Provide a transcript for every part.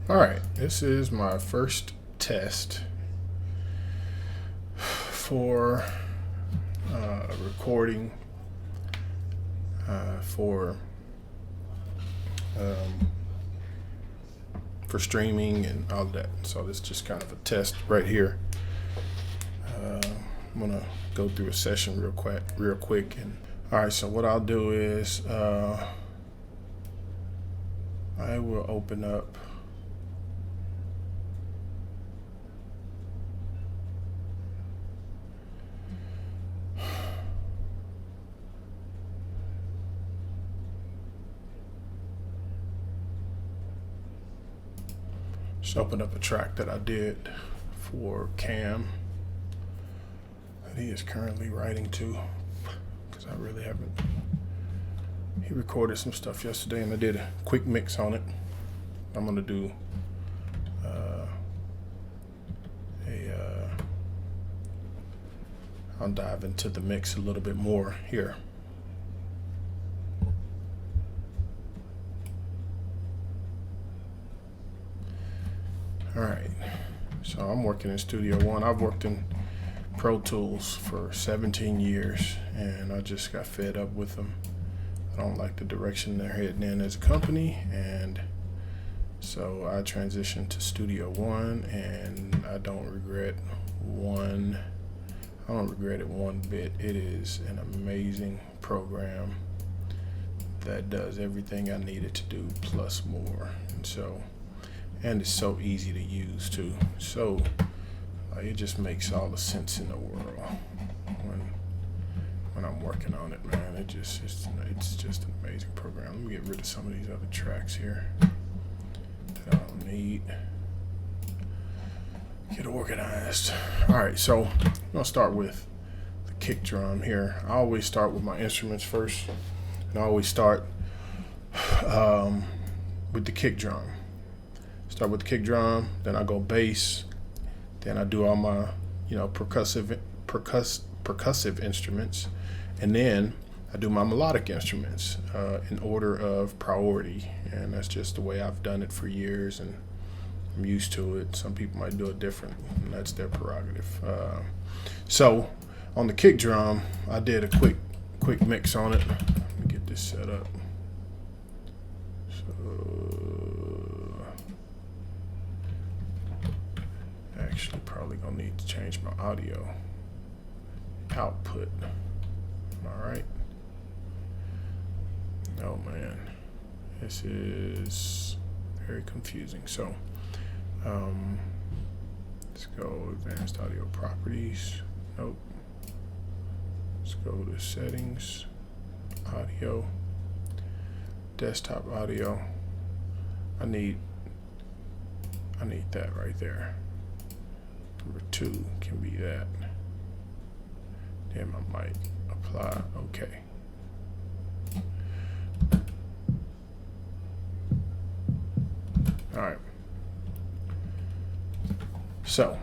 All right, this is my first test for recording um, for streaming and all of that. So this is just kind of a test right here. I'm gonna go through a session real quick. And all right, so what I'll do is I will open up a track that I did for Cam that he is currently writing to, because I really haven't. He recorded some stuff yesterday and I did a quick mix on it. I'm gonna do I'll dive into the mix a little bit more here. All right, so I'm working in Studio One. I've worked in Pro Tools for 17 years and I just got fed up with them. I don't like the direction they're heading in as a company, and so I transitioned to Studio One, and I don't regret it one bit. It is an amazing program that does everything I need it to do plus more. And it's so easy to use too. So it just makes all the sense in the world when I'm working on it, man. It's just an amazing program. Let me get rid of some of these other tracks here that I don't need. Get organized. All right, so I'm gonna start with the kick drum here. I always start with my instruments first, and I always start with the kick drum. Start with the kick drum, then I go bass, then I do all my percussive instruments, and then I do my melodic instruments in order of priority, and that's just the way I've done it for years, and I'm used to it. Some people might do it different, and that's their prerogative. So on the kick drum, I did a quick mix on it. Let me get this set up. Actually, probably gonna need to change my audio output. All right. Oh man, this is very confusing. So let's go advanced audio properties. Nope. Let's go to settings, audio, desktop audio. I need that right there. Number 2 can be that. Then I might apply. Okay. All right. So,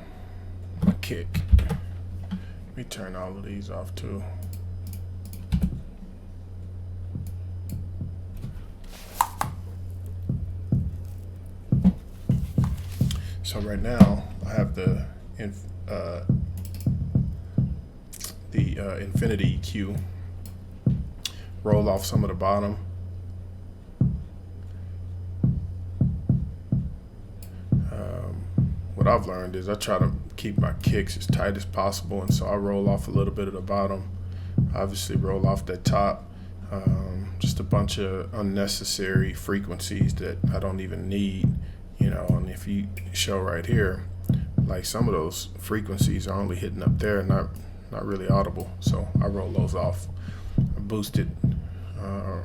my kick. Let me turn all of these off too. So right now I have the Infinity EQ. Roll off some of the bottom. What I've learned is I try to keep my kicks as tight as possible, and so I roll off a little bit of the bottom. Obviously roll off that top. Just a bunch of unnecessary frequencies that I don't even need, and if you show right here, like some of those frequencies are only hitting up there, not really audible. So I roll those off. I boost it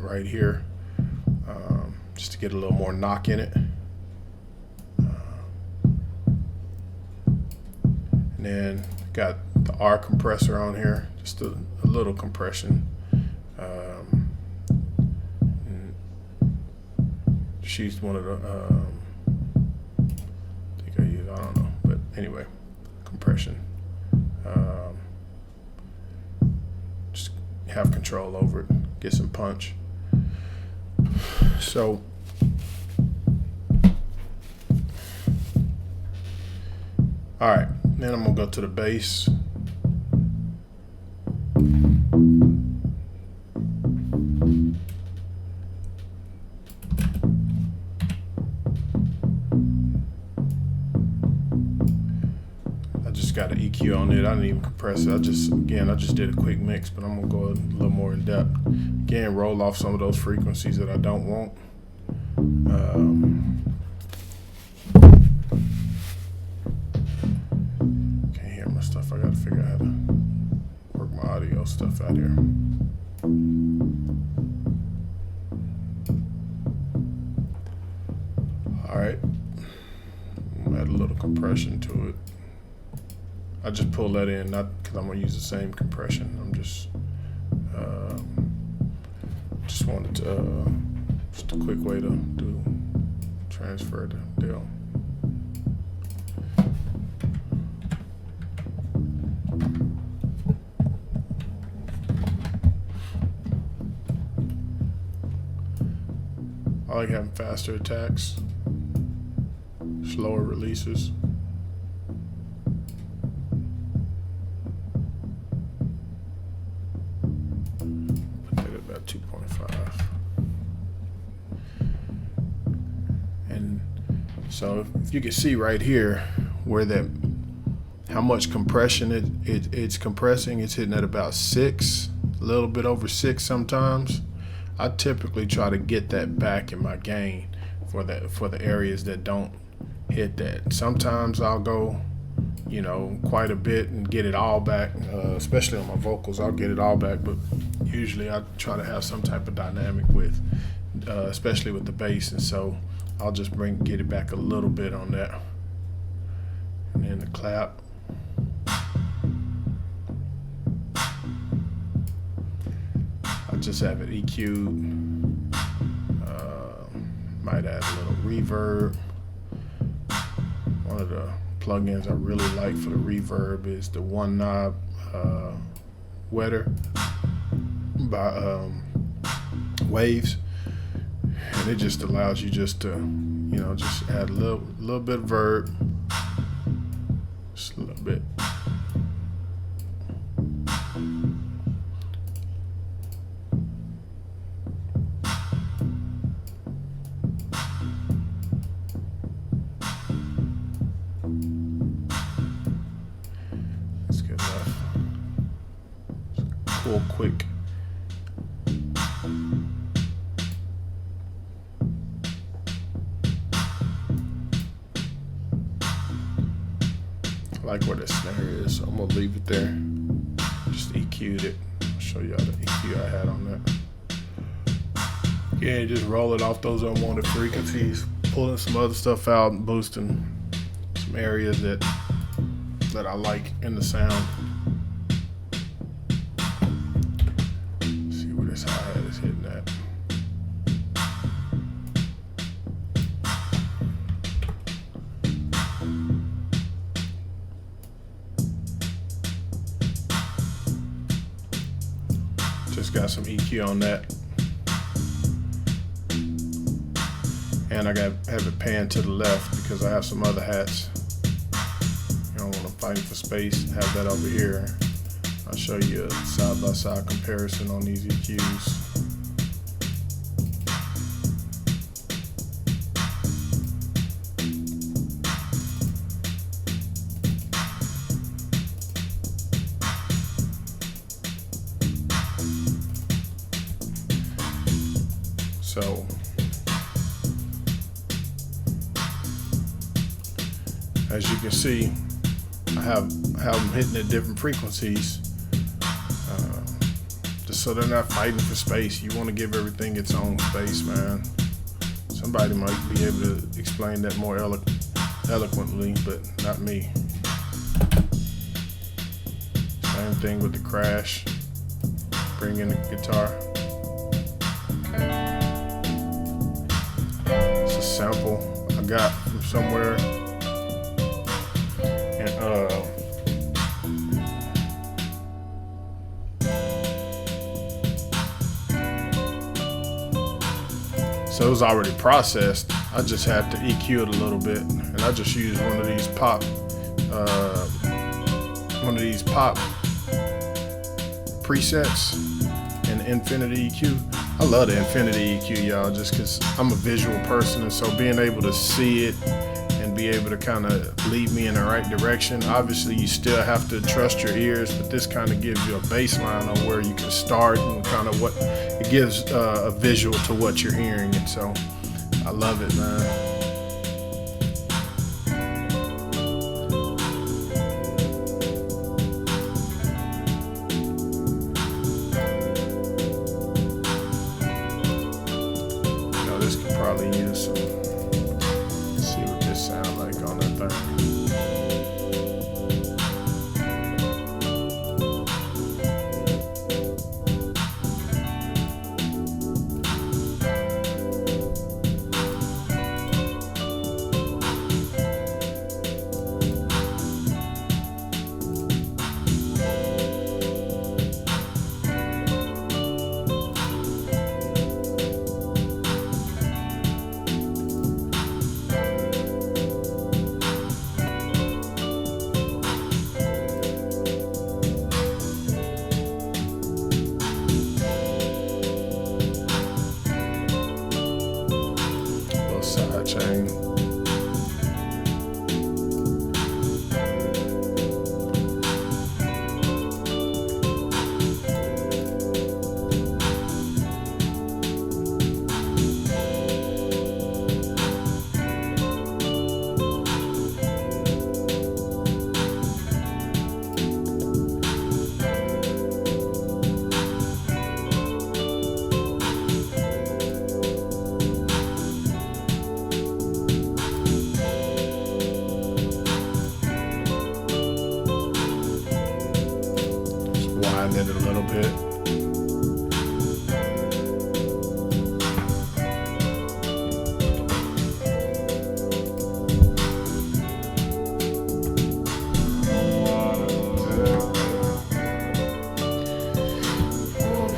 right here just to get a little more knock in it. And then got the RCompressor on here, just a little compression. She's one of the, I don't know, but anyway, compression. Just have control over it, get some punch. So All right, then I'm gonna go to the bass. I just got an EQ on it. I didn't even compress it. I just did a quick mix, but I'm gonna go a little more in depth. Again, roll off some of those frequencies that I don't want. Can't hear my stuff. I gotta figure out how to work my audio stuff out here. All right, add a little compression to it. I just pull that in, not because I'm gonna use the same compression. I'm just wanted to just a quick way to transfer the deal. I like having faster attacks, slower releases. Put that at about 2.5. And so if you can see right here where how much compression it's compressing, it's hitting at about 6, a little bit over 6 sometimes. I typically try to get that back in my gain for the areas that don't hit that. Sometimes I'll go, quite a bit and get it all back, especially on my vocals. I'll get it all back, but usually I try to have some type of dynamic with, especially with the bass, and so I'll just get it back a little bit on that. And then the clap. I just have it EQ'd. Might add a little reverb. One of the plugins I really like for the reverb is the One Knob Wetter by Waves, and it just allows you just to, just add a little bit of verb, just a little bit. Cool, quick. I like where the snare is, so I'm gonna leave it there. Just EQ'd it. I'll show you how the EQ I had on that. Yeah, just roll it off those unwanted frequencies, pulling some other stuff out and boosting some areas that I like in the sound. This hi-hat is hitting that. Just got some EQ on that. And I have it panned to the left because I have some other hats. You don't want to fight for space, have that over here. I'll show you a side-by-side comparison on these EQs. So, as you can see, I have them hitting at different frequencies. Just so they're not fighting for space. You want to give everything its own space, man. Somebody might be able to explain that more eloquently, but not me. Same thing with the crash. Bring in the guitar. It's a sample I got from somewhere. And so it was already processed. I just had to EQ it a little bit, and I just used one of these pop one of these pop presets in Infinity EQ. I love the Infinity EQ, y'all, just because I'm a visual person, and so being able to see it and be able to kind of lead me in the right direction. Obviously, you still have to trust your ears, but this kind of gives you a baseline on where you can start and kind of what it gives a visual to what you're hearing. And so I love it, man. This could probably use some. Let's see what this sounds like on that thing. Side chain. Widen it a little bit.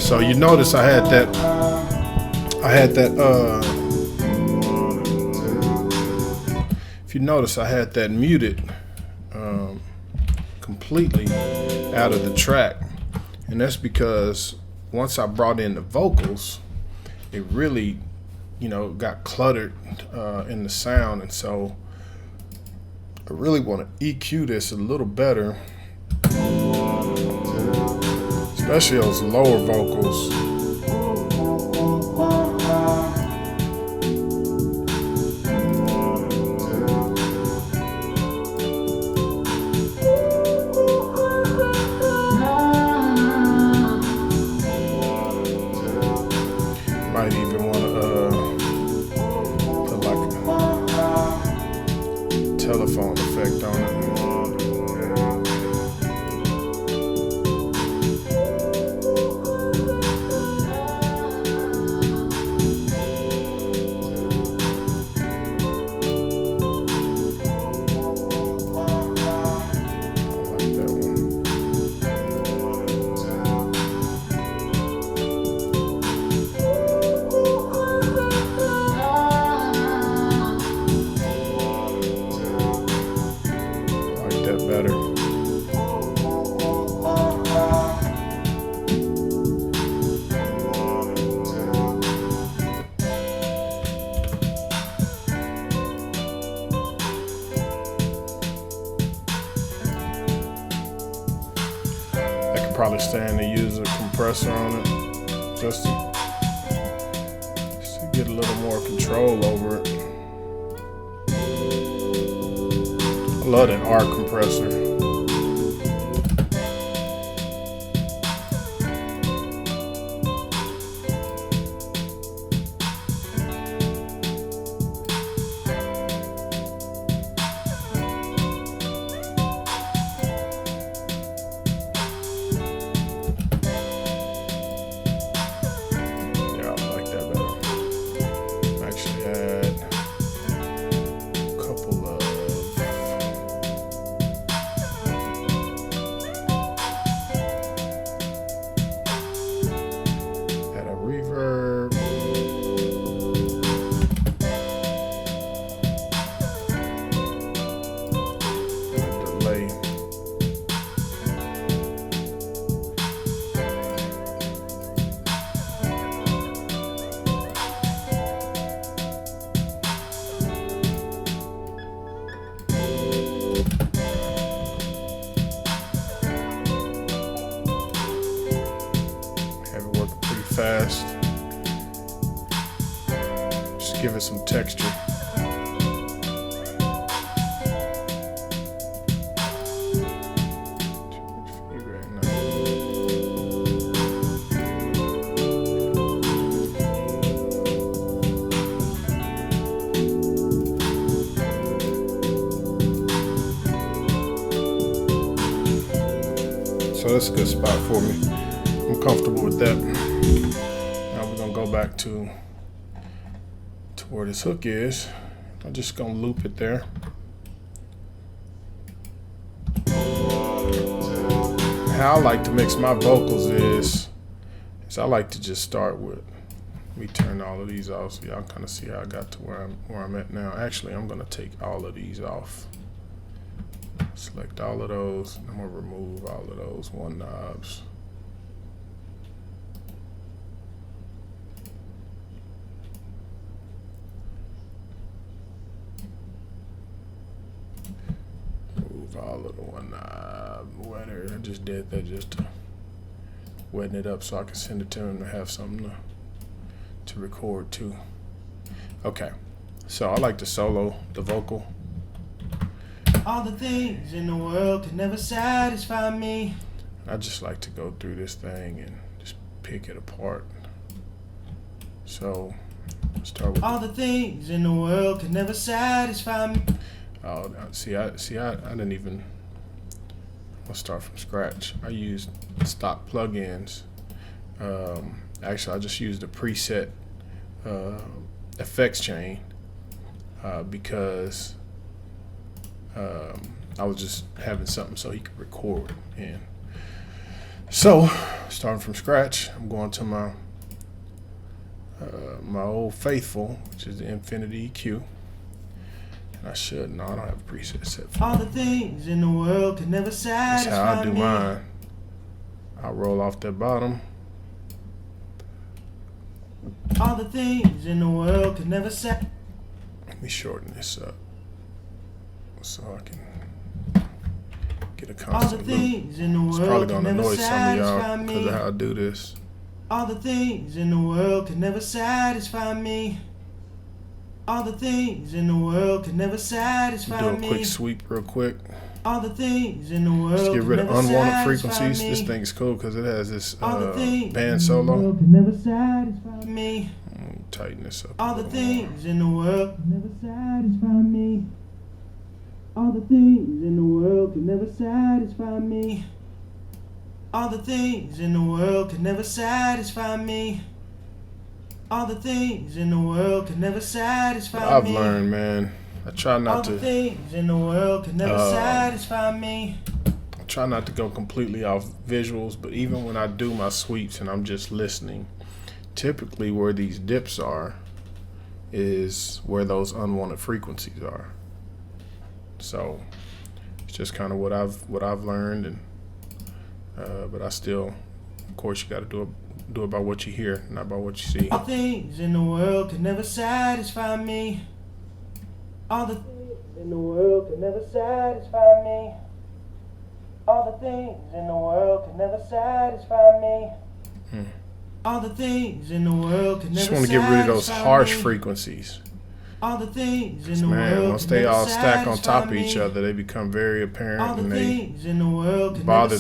So you notice I had that if you notice I had that muted completely out of the track. And that's because once I brought in the vocals, it really, got cluttered in the sound. And so I really want to EQ this a little better, especially those lower vocals. Might even want to put like a telephone effect on it. Better. I could probably stand to use a compressor on it just to get a little more control over it. I love that RCompressor. Yeah, I like that better. Actually add a couple of give it some texture. So that's a good spot for me. I'm comfortable with that. Now we're gonna go back to where this hook is. I'm just gonna loop it there. How I like to mix my vocals is I like to just start with, let me turn all of these off so y'all kind of see how I got to where I'm at now. Actually, I'm gonna take all of these off. Select all of those. I'm gonna remove all of those one knobs. Move all of the one knob. Whatever. I just did that just to wetting it up so I can send it to him to have something to record too. Okay, so I like to solo the vocal. All the things in the world can never satisfy me. I just like to go through this thing and just pick it apart. So, start with all the things in the world can never satisfy me. Oh, see, I didn't even. I'll start from scratch. I used stock plugins. Actually, I just used a preset effects chain because I was just having something so he could record. And so, starting from scratch, I'm going to my my old faithful, which is the Infinity EQ. And I should. No, I don't have a preset set for all the things in the world can never satisfy me. That's how I do mine. I'll roll off that bottom. All the things in the world can never satisfy. Let me shorten this up so I can get a constant loop. It's probably gonna annoy some of y'all because of how I do this. All the things in the world can never satisfy me. All the things in the world can never satisfy me. Do a quick sweep real quick. All the things in the world just get rid of unwanted frequencies. Me. This thing is cool because it has this band solo. In the world can never satisfy me. Tighten this up. All the things in the world can never satisfy me. All the things in the world can never satisfy me. All the things in the world can never satisfy me. All the things in the world can never satisfy me. I've learned, man. I try not to. All the things in the world can never satisfy me. I try not to go completely off visuals, but even when I do my sweeps and I'm just listening, typically where these dips are is where those unwanted frequencies are. So it's just kind of what I've learned, and but I still, of course, you got to do it by what you hear, not by what you see. All things in the world can never satisfy me. All the things in the world can never satisfy me. All the things in the world can never satisfy me. All the things in the world can never satisfy me. Just want to get rid of those harsh frequencies. All the things in the world once they all stack on top of each other, they become very apparent and they bother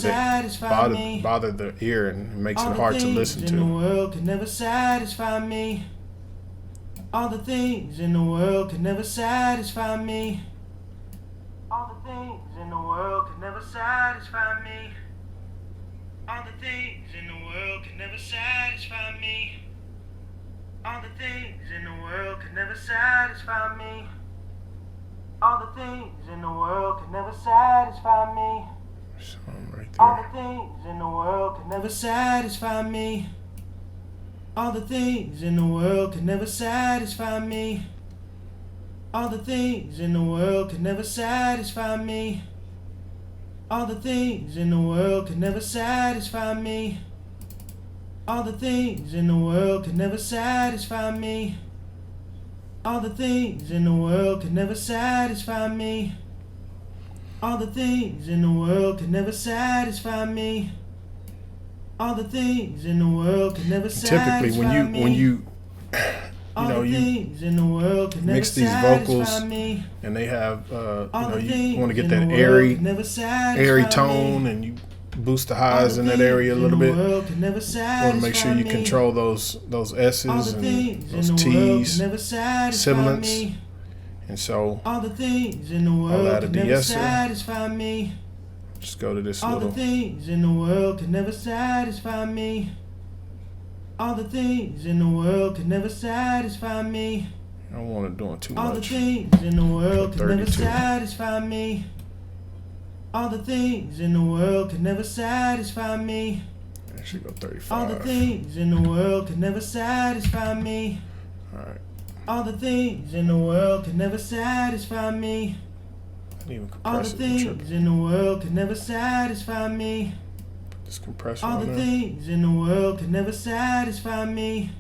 the ear and makes it hard to listen to. All the things in the world can never satisfy me. All the things in the world can never satisfy me. All the things in the world can never satisfy me. All the things in the world can never satisfy me. All the things in the world can never satisfy me. All the things in the world can never satisfy me. Right there. All the things in the world can never satisfy me. All the things in the world can never satisfy me. All the things in the world can never satisfy me. All the things in the world can never satisfy me. All the things in the world can never satisfy me. All the things in the world can never satisfy me. All the things in the world can never satisfy me. All the things in the world can never satisfy me. Typically, when you you know, you things in the world can never mix these vocals, satisfy me. and they have, you All know, the you want to things get in that the world can airy never satisfy tone, me. and you boost the All highs the in that area a things little in the bit. world can never You want to make sure satisfy you me. control those All S's the and things in those the world T's, can never satisfy sibilants, me. and so All the things in the I'll world add a can never de-esser. satisfy me. Just go to this All the little. things in the world can never satisfy me. All the things in the world can never satisfy me. I don't want it doing too All the much. things in the world Put can never 32. satisfy me. All the things in the world can never satisfy me. I should go All the 35. things in the world can never satisfy me. All right. All the things in the world can never satisfy me. I didn't even All the compress it. I'm things tripping. in the world can never satisfy me. Put this compressor All on the there. things in the world can never satisfy me.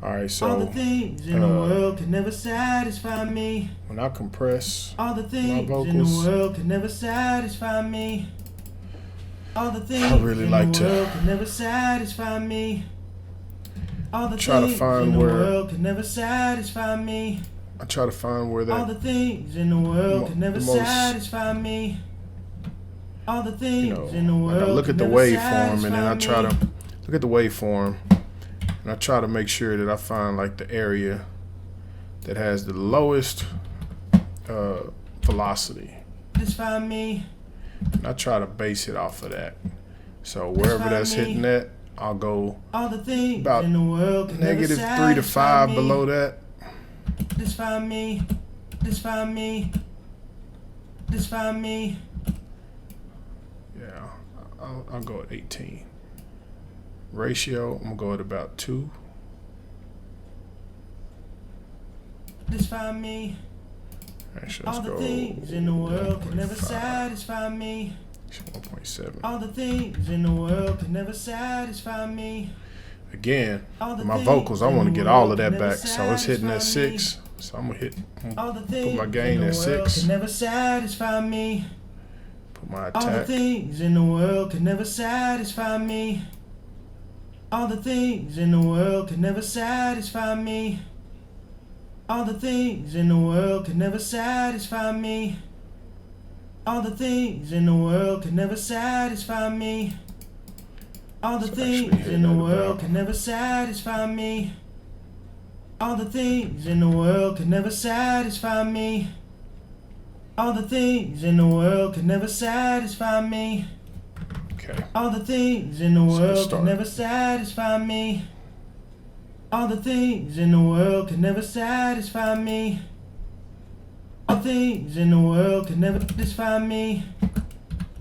All right, All the so things in the world can never satisfy me. when I compress All the things in the vocals, world can never satisfy me. All the things really in like the to world can never satisfy me. All the try to things find in the where- world can never satisfy me. I try to find where All the that, things in the world can never the most, satisfy me. All the you things know, in the world like I look can at the never waveform, and then I satisfy try me. to look at the waveform, and I try to make sure that I find like the area that has the lowest velocity. Satisfy me. And I try to base it off of that. So wherever that's hitting that, I'll go All the things about in the world can never -3 to satisfy 5 me. below that. Satisfy me. Satisfy me. Satisfy me. Yeah, I'll go at 18. Ratio, I'm gonna go at about 2. Satisfy me. Actually, All let's the go things in the world can never 1.5. satisfy me. 1.7. All the things in the world can never satisfy me. Again, All the with my things vocals, I in want to the get all world of that can never back. So it's hitting at satisfy me. 6. So I'm gonna All the put things my in gain the at world 6. can never satisfy me. Put my All the attack. things in the world can never satisfy me. All the things in the world can never satisfy me. All the things in the world can never satisfy me. All the things in the world can never satisfy me. All the It's actually things hitting in the at world about- can never satisfy me. All the things in the world can never satisfy me. All the things in the world can never satisfy me. Okay. All the things in the So world start. can never satisfy me. All the things in the world can never satisfy me. All the things in the world can never satisfy me.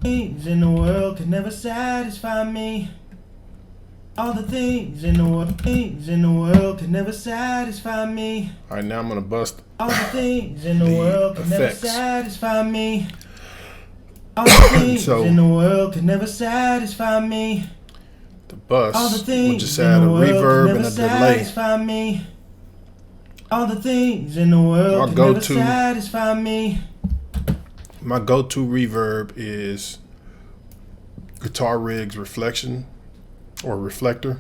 Things in the world can never satisfy me. All the things in the world can never satisfy me. All right, now I'm gonna bust. All the things in the The world can never effects. satisfy me. All the things So- in the world can never satisfy me. The All the bus. We'll things just in add the a world can reverb never and a delay. satisfy me. All the things in the world My can never go-to- satisfy me. My go-to reverb is Guitar Rig's Reflection or Reflektor,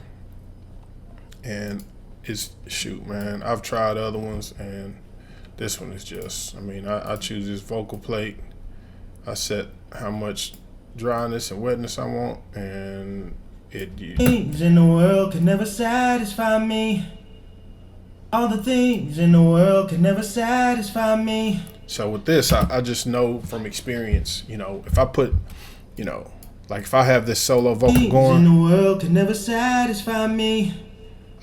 and it's shoot, man. I've tried other ones, and this one is just. I mean, I choose this vocal plate. I set how much dryness and wetness I want, and Things in the world can never satisfy me. All the things in the world can never satisfy me. So with this, I just know from experience, you know, if I put, you know, like if I have this solo vocal Things in going, the world can never satisfy me.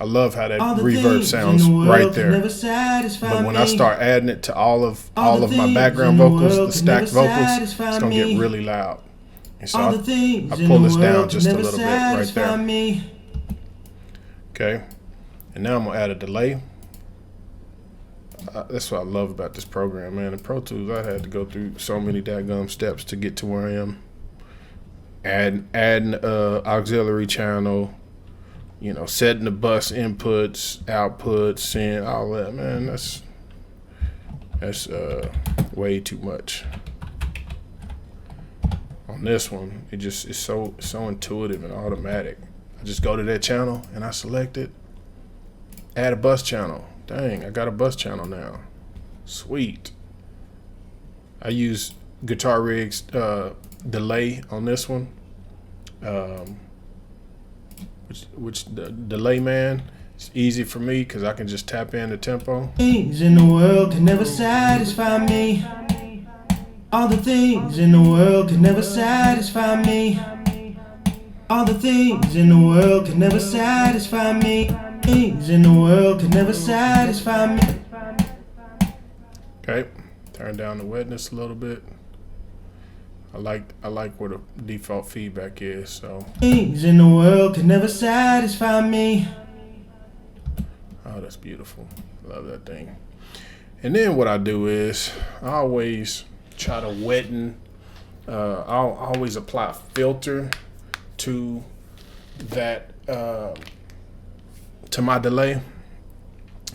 I love how that All the reverb things sounds in the world right can there. never satisfy But when me. I start adding it to all of the my things background in the vocals, world the can never stacked vocals, satisfy it's gonna get me. really loud. And so All the things I in pull the this down world just a can never little bit right satisfy there. me. Okay, and now I'm gonna add a delay. That's what I love about this program, man. In Pro Tools, I had to go through so many daggum steps to get to where I am. Adding auxiliary channel, you know, setting the bus inputs, outputs, and all that, man. That's way too much. On this one, it just is so intuitive and automatic. I just go to that channel and I select it, add a bus channel, Dang, I got a bus channel now. Sweet. I use Guitar Rig's delay on this one. Which the delay, man, it's easy for me because I can just tap in the tempo. Things in the world can never satisfy me. All the things in the world can never satisfy me. All the things in the world can never satisfy me. Things in the world can never satisfy me. Okay, turn down the wetness a little bit. I like where the default feedback is. So things in the world can never satisfy me. Oh, that's beautiful. Love that thing. And then what I do is I always try to weten. I'll always apply a filter to that to my delay.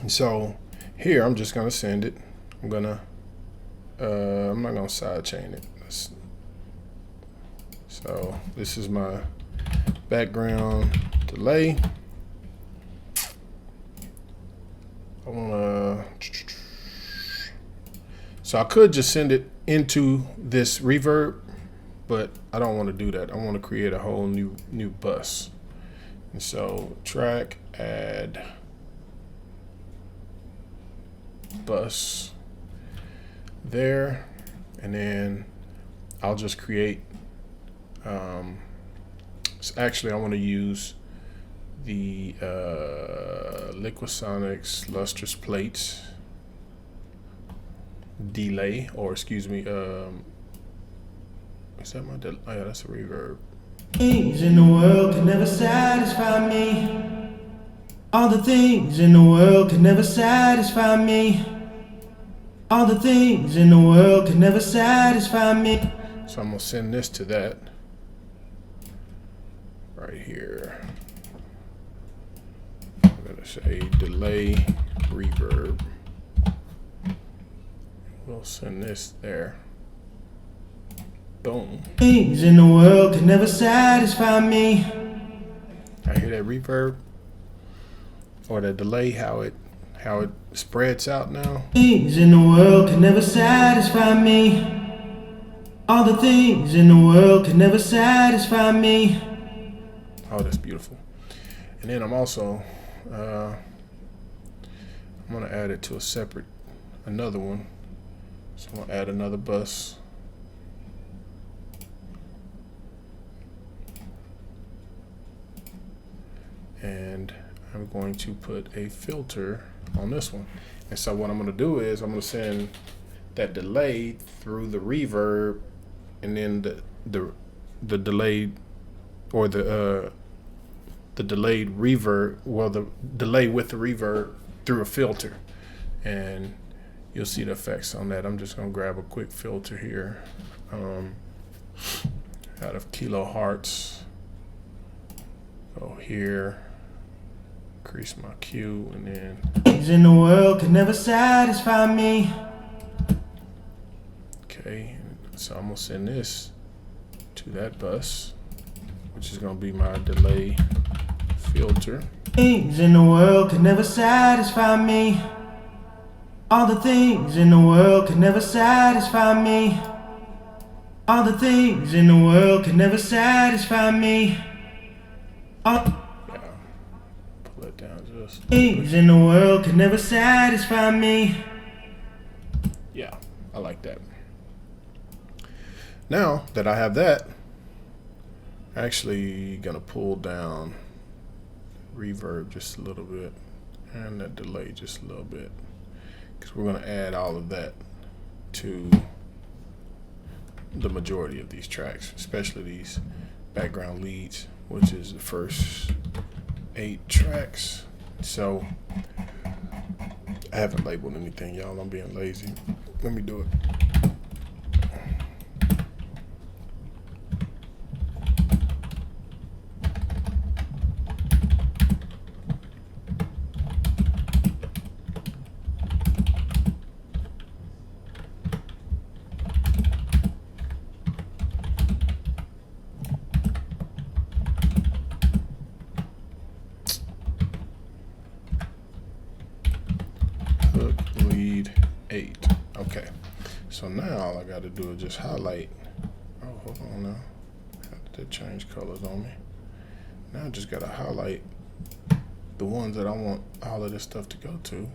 And so here I'm just gonna send it. I'm not gonna sidechain it. So this is my background delay. So I could just send it into this reverb, but I don't want to do that. I want to create a whole new bus. And so track, add bus there, and then I'll just create so actually I want to use the Liquisonics lustrous plates delay, or excuse me, is that my delay? Oh yeah, that's a reverb. Things in the world can never satisfy me. All the things in the world can never satisfy me. All the things in the world can never satisfy me. So I'm gonna send this to that right here. I'm gonna say delay reverb. We'll send this there. Boom. Things in the world can never satisfy me. I hear that reverb or the delay, how it spreads out now. Things in the world can never satisfy me. All the things in the world can never satisfy me. Oh, that's beautiful. And then I'm also I'm gonna add it to another one. So I'm gonna add another bus. And I'm going to put a filter on this one. And so what I'm gonna do is I'm gonna send that delay through the reverb, and then the delayed, or the delayed reverb, well, the delay with the reverb through a filter, and you'll see the effects on that. I'm just gonna grab a quick filter here out of Kilohearts. Go here, increase my Q, and then things in the world can never satisfy me. Okay, so I'm gonna send this to that bus, which is gonna be my delay filter. Things in the world can never satisfy me. All the things in the world can never satisfy me. All the things in the world can never satisfy me. Yeah, pull it down just. Things in the world can never satisfy me. Yeah, I like that. Now that I have that, I'm actually gonna pull down reverb just a little bit and that delay just a little bit, because we're gonna add all of that to the majority of these tracks, especially these background leads, which is the first 8 tracks. So I haven't labeled anything, y'all. I'm being lazy. Let me do it. Okay, so now all I got to do is just highlight. Oh, hold on now. Have to change colors on me. Now I just got to highlight the ones that I want all of this stuff to go to,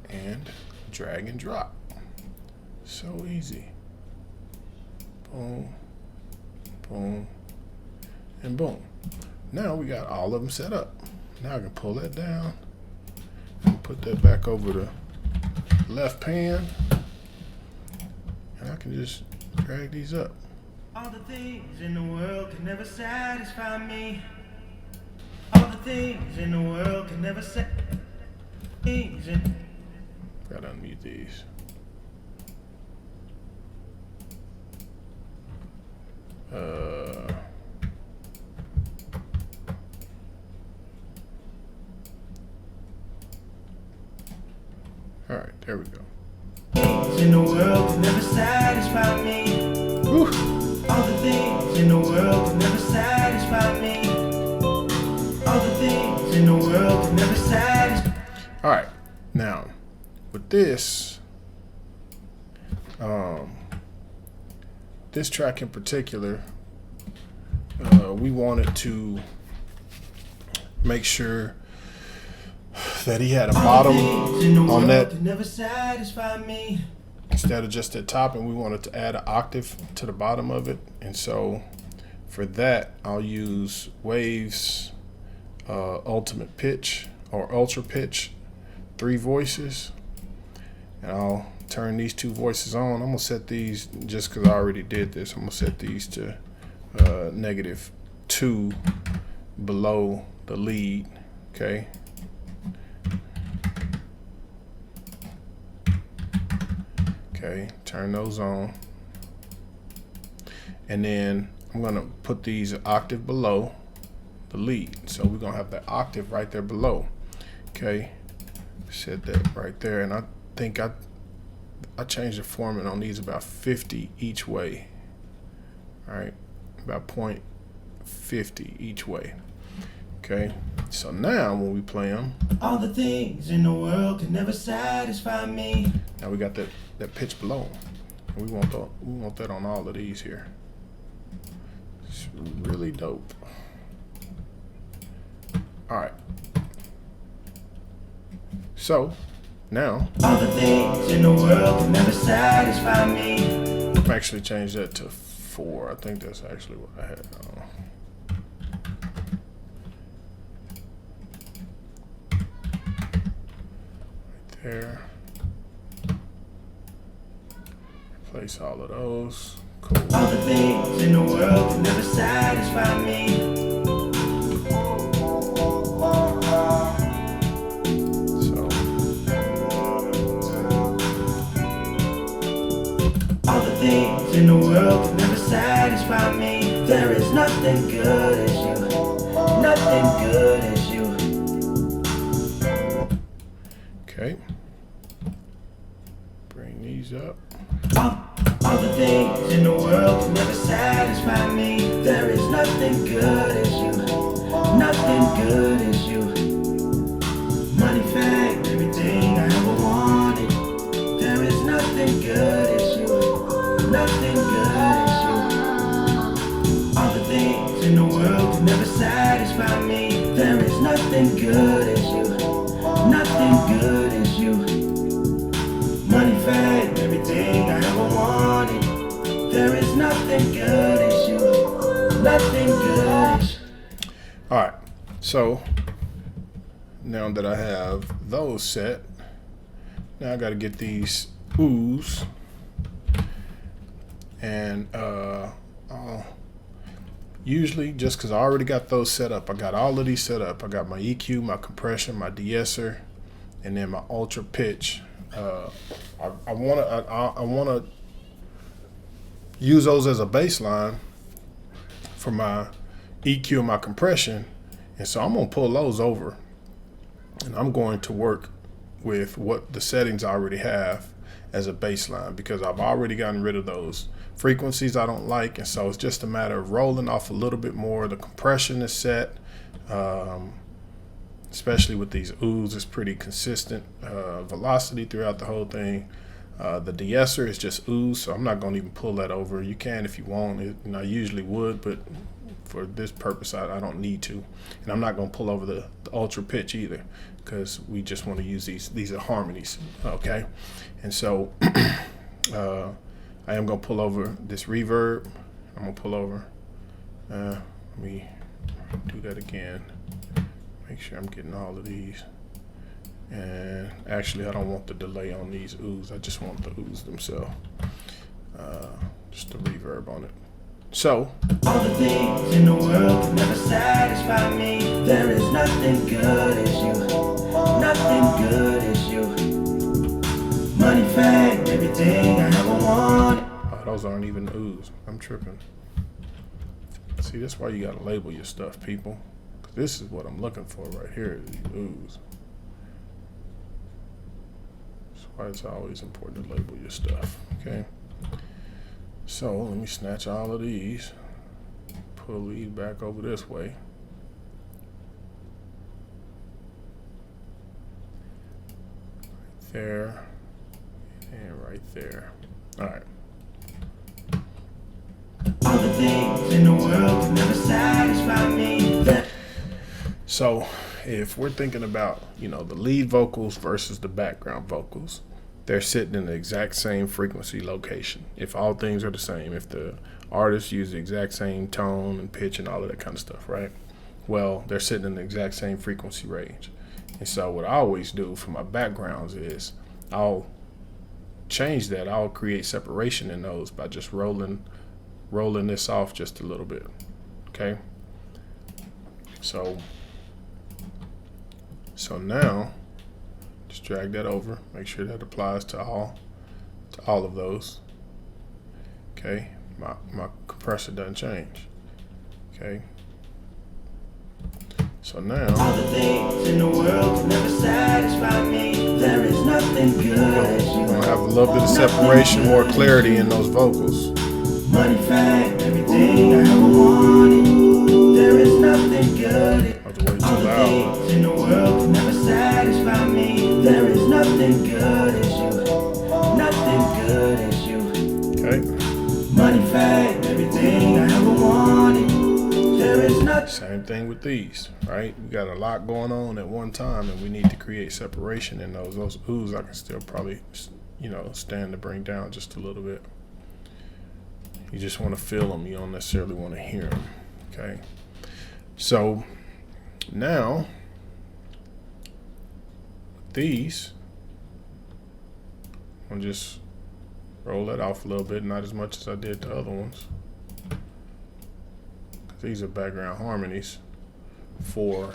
and drag and drop. So easy. Boom, boom, and boom. Now we got all of them set up. Now I can pull that down and put that back over the left pan, and I can just drag these up. All the things in the world can never satisfy me. All the things in the world can never satisfy me. Gotta unmute these. All right, there we go. Things in the world can never satisfy me. Whew. All the things in the world can never satisfy me. All the things in the world can never satisfy. All right, now with this, this track in particular, we wanted to make sure that he had a bottom on that instead of just the top, and we wanted to add an octave to the bottom of it. And so for that, I'll use Waves Ultimate Pitch or Ultra Pitch, 3 voices, and I'll turn these 2 voices on. I'm gonna set these, just because I already did this, I'm gonna set these to -2 below the lead. Okay. Okay, turn those on. And then I'm gonna put these an octave below the lead. So we're gonna have that octave right there below. Okay, set that right there. And I think I changed the format on these about 50 each way. All right, about 0.50 each way. Okay, so now when we play them, all the things in the world can never satisfy me. Now we got that pitch below. We want that on all of these here. It's really dope. All right. So now all the things in the world can never satisfy me. I've actually changed that to 4. I think that's actually what I had. Right there. Replace all of those. Cool. All the things in the world can never satisfy me. Things in the world can never satisfy me. There is nothing good as you. Nothing good as you. Okay. Bring these up. All the things in the world can never satisfy me. There is nothing good as you. Nothing good as you. Money, fame, everything I ever wanted. There is nothing good as you. Nothing good as you. All the things in the world can never satisfy me. There is nothing good as you. Nothing good as you. Money, fame, everything I ever wanted. There is nothing good as you. Nothing good as you. All right. So now that I have those set, now I got to get these oohs. And I'll usually, just because I already got those set up, I got all of these set up. I got my EQ, my compression, my de-esser, and then my ultra pitch. I wanna use those as a baseline for my EQ and my compression, and so I'm gonna pull those over, and I'm going to work with what the settings I already have as a baseline, because I've already gotten rid of those frequencies I don't like, and so it's just a matter of rolling off a little bit more. The compression is set, especially with these ooze, it's pretty consistent velocity throughout the whole thing. The de-esser is just ooze, so I'm not going to even pull that over. You can if you want. I usually would, but for this purpose, I don't need to. And I'm not going to pull over the ultra pitch either, because we just want to use these are harmonies, okay? And so I am going to pull over this reverb. I'm going to pull over. Let me do that again. Make sure I'm getting all of these. And actually, I don't want the delay on these ooze. I just want the ooze themselves. Just the reverb on it. So, all the things in the world can never satisfy me. There is nothing good as you. Nothing good as you. Money, fame, everything I ever wanted. Oh, those aren't even ooze. I'm tripping. See, that's why you gotta label your stuff, people. 'Cause this is what I'm looking for right here, these ooze. That's why it's always important to label your stuff, okay? So let me snatch all of these, pull these back over this way. Right there, and right there. All right. All the things in the world can never satisfy me. So if we're thinking about, the lead vocals versus the background vocals, they're sitting in the exact same frequency location. If all things are the same, if the artists use the exact same tone and pitch and all of that kind of stuff, right? Well, they're sitting in the exact same frequency range. And so what I always do for my backgrounds is I'll change that. I'll create separation in those by just rolling this off just a little bit, okay? So now, just drag that over. Make sure that applies to all of those. Okay, my compressor doesn't change. Okay. So now, all the things in the world can never satisfy me. There is nothing good as you. I'm gonna have a little bit of separation, more clarity in those vocals. Money, fame, everything I ever wanted. There is nothing good. I was way too loud. Things in the world can never satisfy me. There is nothing good as you. Nothing good as you. Okay. Money, fame, everything I ever wanted. There is nothing. Same thing with these, right? We got a lot going on at one time, and we need to create separation in those. Those ooze I can still probably, stand to bring down just a little bit. You just want to feel them. You don't necessarily want to hear them. Okay. So now these, I'll just roll that off a little bit, not as much as I did the other ones. These are background harmonies for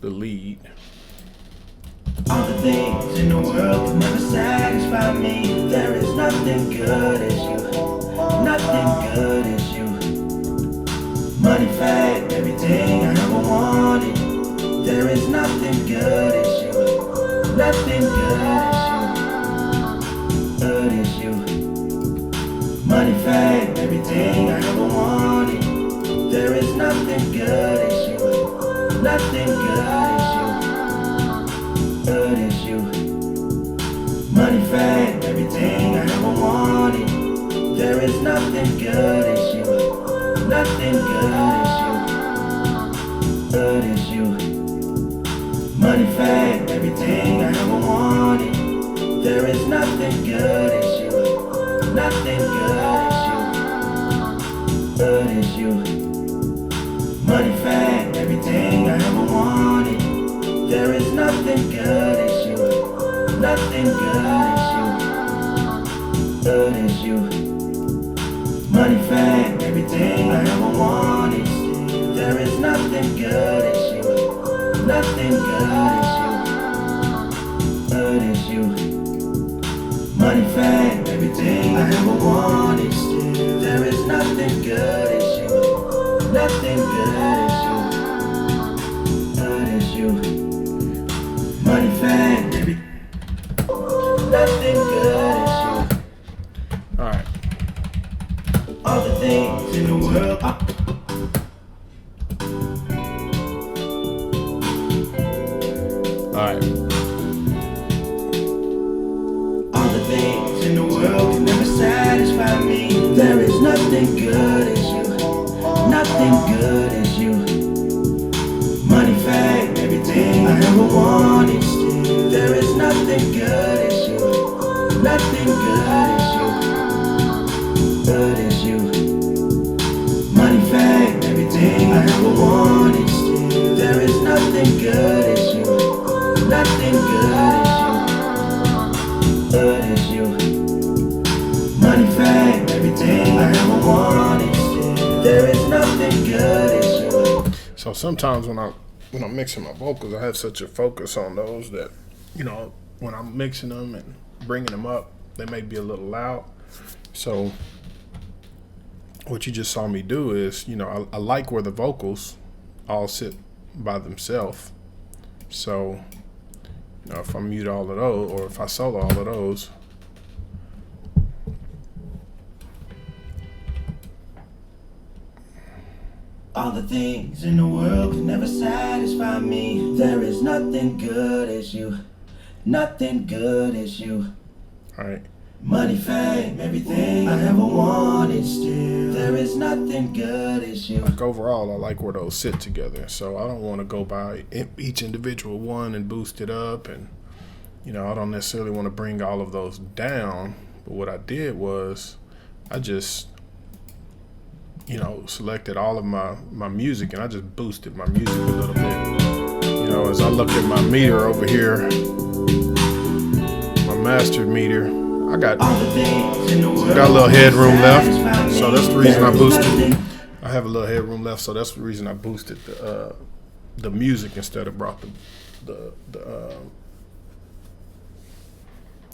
the lead. All the things in the world can never satisfy me. There is nothing good as you. Nothing good as you. Money, fame, everything I ever wanted. There is nothing good as you. Nothing good as you. Good as you. Money, fame, everything I ever wanted. There is nothing good as you. Nothing good as you. Good as you. Money, fame, everything I ever wanted. There is nothing good as you. Nothing good as you. Good as you. Money, fame, everything I ever wanted. There is nothing good as you. Nothing good as you. Good as you. Money, fame, everything I ever wanted. There is nothing good as you. Nothing good as you. Good as you. Money, fame, everything I ever wanted. There is nothing good as you. Nothing good as you. Good as you. Money, fame, everything I ever wanted. There is nothing good as you. Nothing good as you. Good as you. Money, fame, everything. Nothing good as you. All right. All the things in the world. Nothing good is you. Good is you. Money, fame, everything I ever wanted still. There is nothing good as you. Nothing good as you. Good as you. Money, fame, everything I ever wanted still. There is nothing good as you. So sometimes when I'm mixing my vocals, I have such a focus on those that, when I'm mixing them and bringing them up, they may be a little loud. So what you just saw me do is, I like where the vocals all sit by themselves. So, if I mute all of those, or if I solo all of those, all the things in the world can never satisfy me. There is nothing good as you. Nothing good as you. all right. Money, fame, everything I ever wanted still. There is nothing good as you. Like overall, I like where those sit together. So I don't want to go by each individual one and boost it up. And, I don't necessarily want to bring all of those down. But what I did was I just, selected all of my music and I just boosted my music a little bit. As I look at my meter over here, my master meter, I got a little headroom left, so that's the reason I boosted. I have a little headroom left, so that's the reason I boosted the music instead of brought the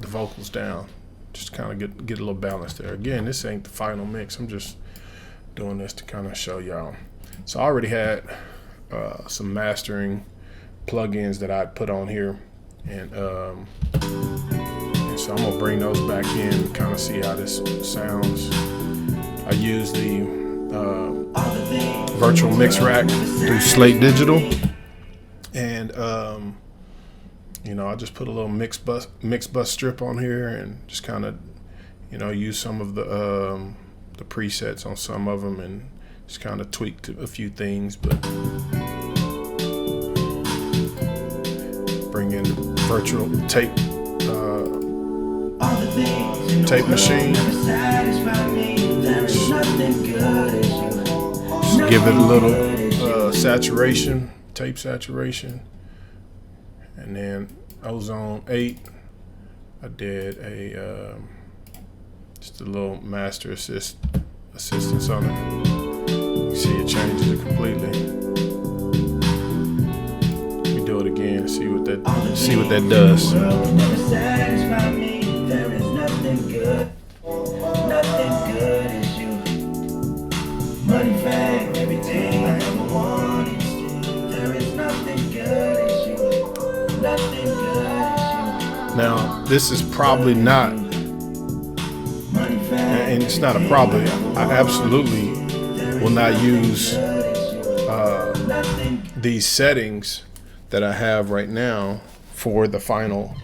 vocals down. Just kind of get a little balance there. Again, this ain't the final mix. I'm just doing this to kind of show y'all. So I already had some mastering plugins that I'd put on here, and so I'm gonna bring those back in and kind of see how this sounds. I use the virtual mix rack through Slate Digital, and I just put a little mix bus strip on here and just kind of use some of the presets on some of them and just kind of tweaked a few things, but bring in virtual tape machine. Just give it a little saturation, tape saturation, and then Ozone 8. I did just a little master assistance on it. You see it changes it completely. Let me do it again and see what that does. Nothing good is you. Money, fame, everything I ever wanted still. There is nothing good as you. Nothing good as you. Now, this is probably not, and it's not a probably, I absolutely will not use these settings that I have right now for the final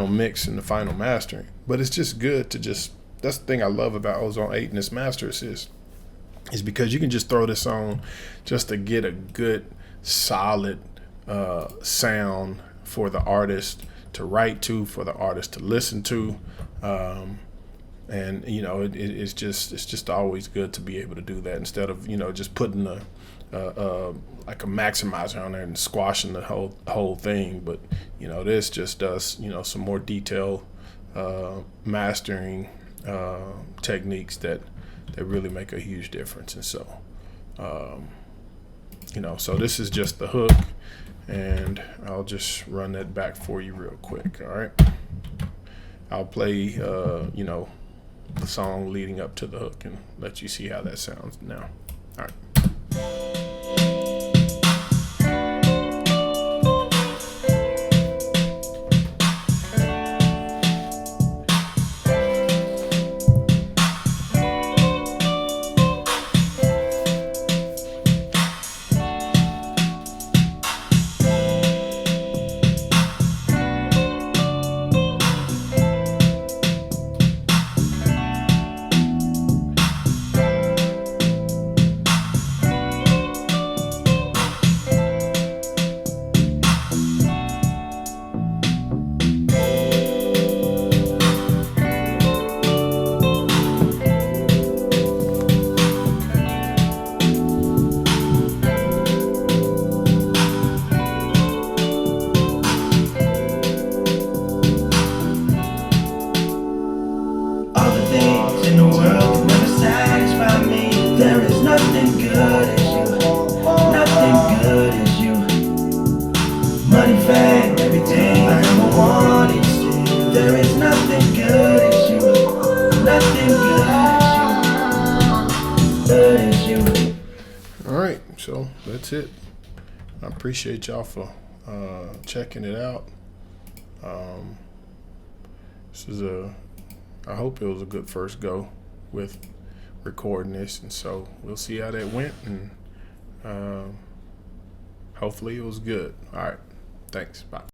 mix and the final mastering. But it's just good to that's the thing I love about Ozone 8 and this master assist, is because you can just throw this on just to get a good solid sound for the artist to write to, for the artist to listen to, and it's just always good to be able to do that instead of just putting like a maximizer on there and squashing the whole thing. But this just does some more detailed mastering techniques that really make a huge difference. And so so this is just the hook, and I'll just run that back for you real quick. All right, I'll play the song leading up to the hook and let you see how that sounds now. All right. money, fame, everything I ever wanted. Still, there is nothing good as you. Nothing good as you. All right, so that's it. I appreciate y'all for checking it out. I hope it was a good first go with recording this, and so we'll see how that went, and hopefully it was good. All right, thanks, bye.